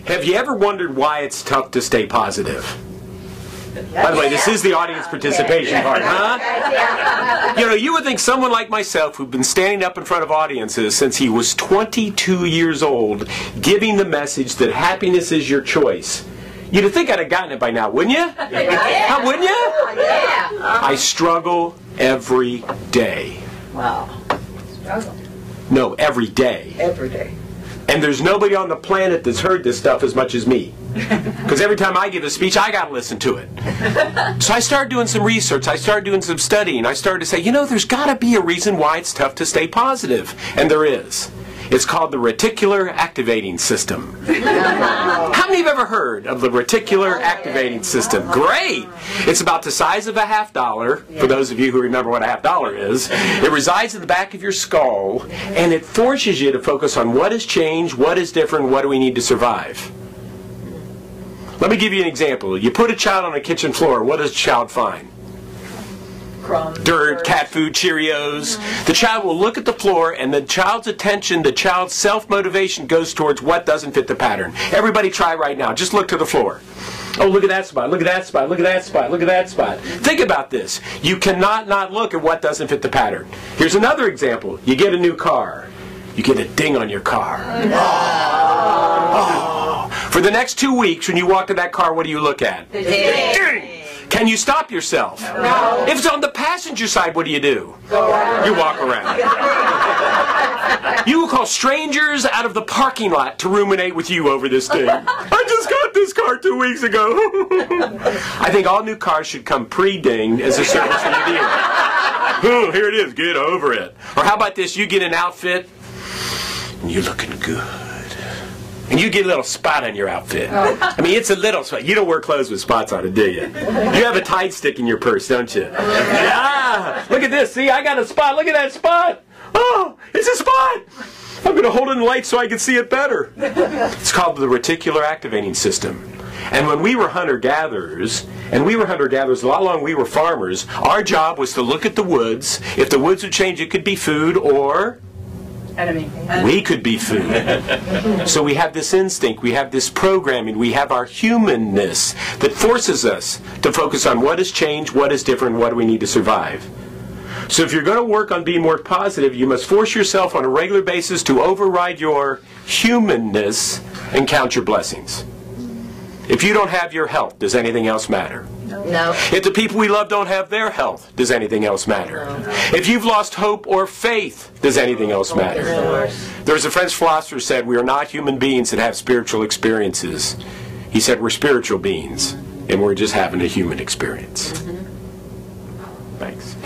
Have you ever wondered why it's tough to stay positive? By the way, this is the audience participation part, huh? You know, you would think someone like myself, who'd been standing up in front of audiences since he was 22 years old, giving the message that happiness is your choice, you'd think I'd have gotten it by now, wouldn't you? How wouldn't you? I struggle every day. Wow. Struggle. No, every day. Every day. And there's nobody on the planet that's heard this stuff as much as me. Because every time I give a speech, I got to listen to it. So I started doing some research. I started doing some studying. I started to say, you know, there's got to be a reason why it's tough to stay positive. And there is. It's called the reticular activating system. How many have ever heard of the reticular activating system? Great! It's about the size of a $50, for those of you who remember what a $50 is. It resides in the back of your skull, and it forces you to focus on what has changed, what is different, what do we need to survive. Let me give you an example. You put a child on a kitchen floor, what does the child find? Crumbs, dirt, cat food, Cheerios. The child will look at the floor, and the child's attention, the child's self-motivation goes towards what doesn't fit the pattern. Everybody try right now. Just look to the floor. Oh, look at that spot, look at that spot, look at that spot, look at that spot. Think about this. You cannot not look at what doesn't fit the pattern. Here's another example. You get a new car. You get a ding on your car. Oh. For the next 2 weeks, when you walk to that car, what do you look at? The ding. Can you stop yourself? No. If it's on the passenger side, what do? You walk around. You will call strangers out of the parking lot to ruminate with you over this thing. I just got this car 2 weeks ago. I think all new cars should come pre-dinged as a service from the dealer. Oh, here it is. Get over it. Or how about this? You get an outfit, and you're looking good. And you get a little spot on your outfit. I mean, it's a little spot. You don't wear clothes with spots on it, do you? You have a Tide stick in your purse, don't you? Yeah! Look at this. See, I got a spot. Look at that spot. Oh, it's a spot. I'm going to hold it in the light so I can see it better. It's called the reticular activating system. And when we were hunter-gatherers, a lot longer we were farmers, our job was to look at the woods. If the woods would change, it could be food or... enemy. We could be food. So we have this instinct, we have this programming, we have our humanness that forces us to focus on what has changed, what is different, what do we need to survive. So if you're going to work on being more positive, you must force yourself on a regular basis to override your humanness and count your blessings. If you don't have your health, does anything else matter? No. If the people we love don't have their health, does anything else matter? No. If you've lost hope or faith, does anything else matter? No. There's a French philosopher who said, we are not human beings that have spiritual experiences. He said, we're spiritual beings, and we're just having a human experience. Thanks.